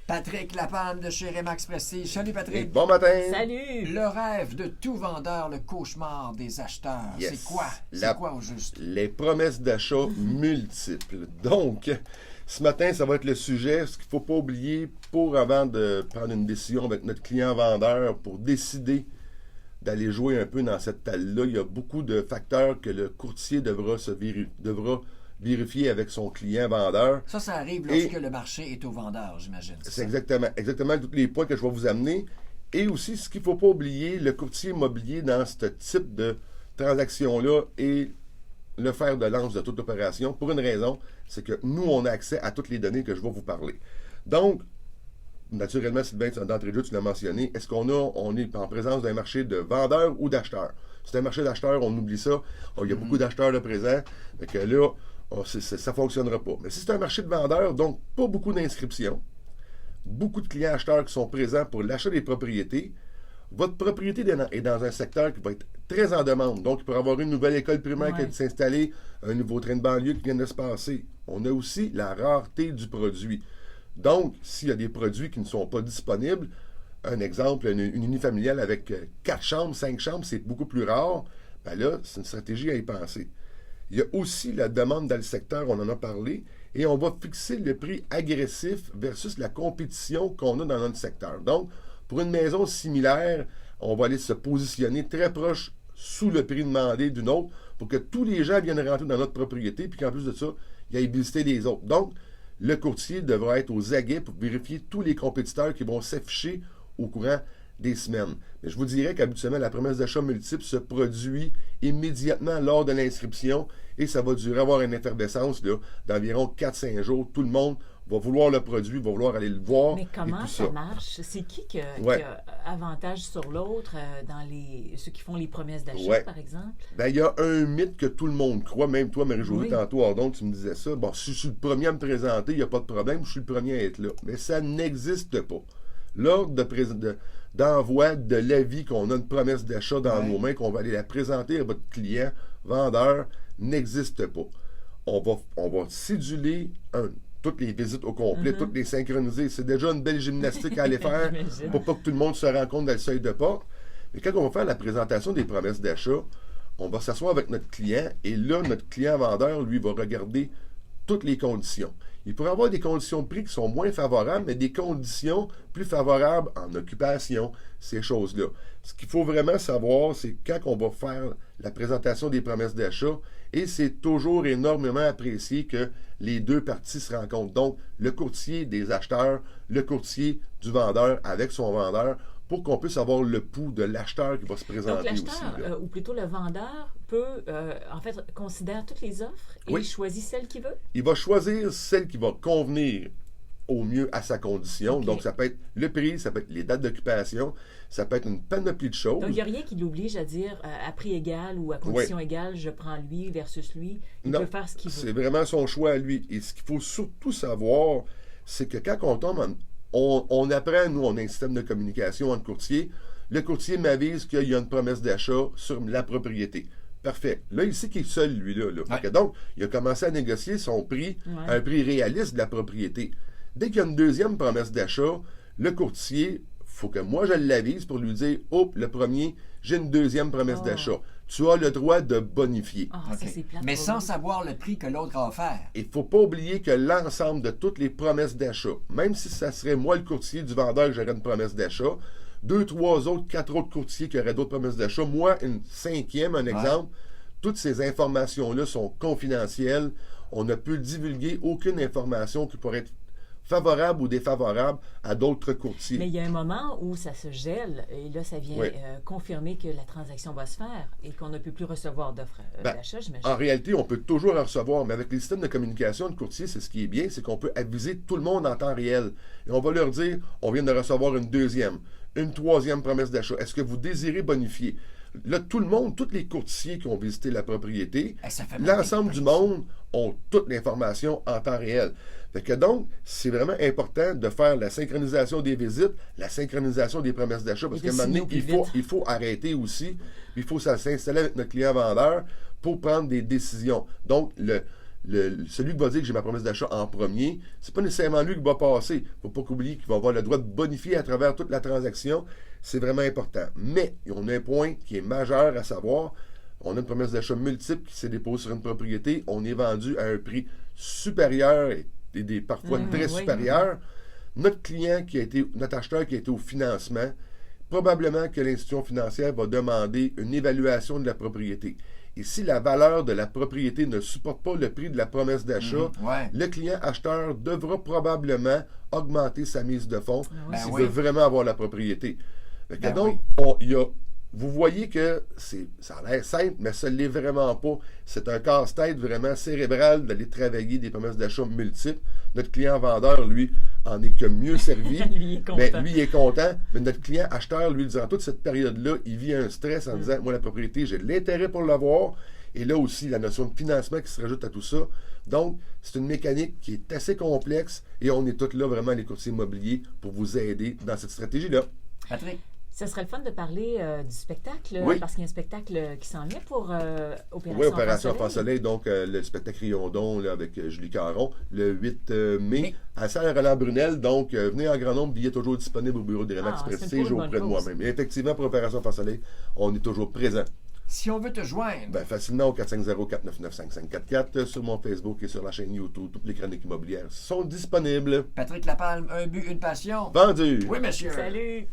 Patrick Lapalme de chez Remax Prestige. Salut Patrick. Et bon matin. Salut. Le rêve de tout vendeur, le cauchemar des acheteurs. Yes. C'est quoi? C'est quoi au juste? Les promesses d'achat multiples. Donc, ce matin, ça va être le sujet. Ce qu'il ne faut pas oublier avant de prendre une décision avec notre client vendeur pour décider d'aller jouer un peu dans cette talle-là, il y a beaucoup de facteurs que le courtier devra vérifier avec son client vendeur. Ça arrive lorsque le marché est au vendeur, j'imagine. C'est exactement tous les points que je vais vous amener. Et aussi, ce qu'il ne faut pas oublier, le courtier immobilier dans ce type de transaction-là est le fer de lance de toute opération. Pour une raison, c'est que nous, on a accès à toutes les données que je vais vous parler. Donc, naturellement, Sylvain, d'entrée de jeu, tu l'as mentionné, est-ce on est en présence d'un marché de vendeurs ou d'acheteurs? C'est un marché d'acheteurs, on oublie ça. Il y a beaucoup d'acheteurs là présent. Donc là, ça ne fonctionnera pas. Mais si c'est un marché de vendeurs, donc pas beaucoup d'inscriptions, beaucoup de clients acheteurs qui sont présents pour l'achat des propriétés, votre propriété est dans un secteur qui va être très en demande. Donc, il pourrait y avoir une nouvelle école primaire qui vient de s'installer, un nouveau train de banlieue qui vient de se passer. On a aussi la rareté du produit. Donc, s'il y a des produits qui ne sont pas disponibles, un exemple, une unifamiliale avec 4 chambres, 5 chambres, c'est beaucoup plus rare, bien là, c'est une stratégie à y penser. Il y a aussi la demande dans le secteur, on en a parlé, et on va fixer le prix agressif versus la compétition qu'on a dans notre secteur. Donc, pour une maison similaire, on va aller se positionner très proche sous le prix demandé d'une autre pour que tous les gens viennent rentrer dans notre propriété puis qu'en plus de ça, ils aillent visiter les autres. Donc, le courtier devra être aux aguets pour vérifier tous les compétiteurs qui vont s'afficher au courant des semaines. Mais je vous dirais qu'habituellement, la promesse d'achat multiple se produit immédiatement lors de l'inscription et ça va durer avoir une effervescence d'environ 4-5 jours. Tout le monde va vouloir le produit, va vouloir aller le voir. Mais comment ça marche? C'est qui a avantage sur l'autre dans ceux qui font les promesses d'achat, par exemple? Bien, il y a un mythe que tout le monde croit, même toi, Marie-Jolie, tantôt, donc tu me disais ça. Bon, si je suis le premier à me présenter, il n'y a pas de problème, je suis le premier à être là. Mais ça n'existe pas. L'ordre d'envoi de l'avis qu'on a une promesse d'achat dans nos mains, qu'on va aller la présenter à votre client, vendeur, n'existe pas. On va céduler toutes les visites au complet, toutes les synchroniser. C'est déjà une belle gymnastique à aller faire pour pas que tout le monde se rende compte dans le seuil de porte. Mais quand on va faire la présentation des promesses d'achat, on va s'asseoir avec notre client et là, notre client vendeur, lui, va regarder toutes les conditions. Il pourrait y avoir des conditions de prix qui sont moins favorables, mais des conditions plus favorables en occupation, ces choses-là. Ce qu'il faut vraiment savoir, c'est quand on va faire la présentation des promesses d'achat, et c'est toujours énormément apprécié que les deux parties se rencontrent. Donc, le courtier des acheteurs, le courtier du vendeur avec son vendeur, pour qu'on puisse avoir le pouls de l'acheteur qui va se présenter aussi. Donc, l'acheteur, ou plutôt le vendeur, peut, considère toutes les offres et il choisit celle qu'il veut? Il va choisir celle qui va convenir au mieux à sa condition. Donc, ça peut être le prix, ça peut être les dates d'occupation, ça peut être une panoplie de choses. Donc, il n'y a rien qui l'oblige à dire à prix égal ou à condition égale, je prends lui versus lui. Il peut faire ce qu'il veut. C'est vraiment son choix à lui. Et ce qu'il faut surtout savoir, c'est que quand on tombe on apprend, nous, on a un système de communication entre courtiers. Le courtier m'avise qu'il y a une promesse d'achat sur la propriété. Parfait. Là, il sait qu'il est seul, lui-là. Donc, il a commencé à négocier son prix à un prix réaliste de la propriété. Dès qu'il y a une deuxième promesse d'achat, le courtier, il faut que moi je l'avise pour lui dire « Oh, le premier, j'ai une deuxième promesse d'achat. Tu as le droit de bonifier. » Ça, c'est plate, mais sans savoir le prix que l'autre a offert. Il ne faut pas oublier que l'ensemble de toutes les promesses d'achat, même si ça serait moi le courtier du vendeur que j'aurais une promesse d'achat, 2, 3 autres, 4 autres courtiers qui auraient d'autres promesses d'achat, moi, une cinquième, un exemple, toutes ces informations-là sont confidentielles. On ne peut divulguer aucune information qui pourrait être favorable ou défavorable à d'autres courtiers. Mais il y a un moment où ça se gèle et là, ça vient confirmer que la transaction va se faire et qu'on ne peut plus recevoir d'offres d'achat, j'imagine. En réalité, on peut toujours en recevoir, mais avec les systèmes de communication de courtier, c'est ce qui est bien, c'est qu'on peut aviser tout le monde en temps réel. Et on va leur dire, on vient de recevoir une deuxième, une troisième promesse d'achat. Est-ce que vous désirez bonifier? Là, tout le monde, tous les courtiers qui ont visité la propriété, l'ensemble du monde ont toute l'information en temps réel. Fait que donc, c'est vraiment important de faire la synchronisation des visites, la synchronisation des promesses d'achat, parce qu'à un moment donné, il faut arrêter aussi, il faut s'installer avec notre client vendeur pour prendre des décisions. Donc, celui qui va dire que j'ai ma promesse d'achat en premier, c'est pas nécessairement lui qui va passer. Faut pas oublier qu'il va avoir le droit de bonifier à travers toute la transaction. C'est vraiment important. Mais, on a un point qui est majeur à savoir. On a une promesse d'achat multiple qui s'est déposée sur une propriété. On est vendu à un prix supérieur et parfois très supérieur. Notre client notre acheteur qui a été au financement, probablement que l'institution financière va demander une évaluation de la propriété. Et si la valeur de la propriété ne supporte pas le prix de la promesse d'achat, le client acheteur devra probablement augmenter sa mise de fonds s'il veut vraiment avoir la propriété. Donc, vous voyez que ça a l'air simple, mais ça ne l'est vraiment pas. C'est un casse-tête vraiment cérébral d'aller travailler des promesses d'achat multiples. Notre client vendeur, lui, en est que mieux servi. Lui, il est content. Mais notre client acheteur, lui, durant toute cette période-là, il vit un stress en disant, moi, la propriété, j'ai de l'intérêt pour l'avoir. Et là aussi, la notion de financement qui se rajoute à tout ça. Donc, c'est une mécanique qui est assez complexe et on est tous là, vraiment, les courtiers immobiliers, pour vous aider dans cette stratégie-là. Patrick? Ce serait le fun de parler du spectacle, parce qu'il y a un spectacle qui s'en vient pour Opération Oui, Opération Enfant Soleil, donc le spectacle Riondon là, avec Julie Caron, le 8 mai, à la salle Roland-Brunel. Donc, venez en grand nombre, billets toujours disponibles au bureau des Remax Prestige auprès de moi-même. Et effectivement, pour Opération Soleil, on est toujours présent. Si on veut te joindre? Facilement au 450-499-5544 sur mon Facebook et sur la chaîne YouTube. Toutes les chroniques immobilières sont disponibles. Patrick Lapalme, un but, une passion. Vendu! Oui, monsieur. Salut!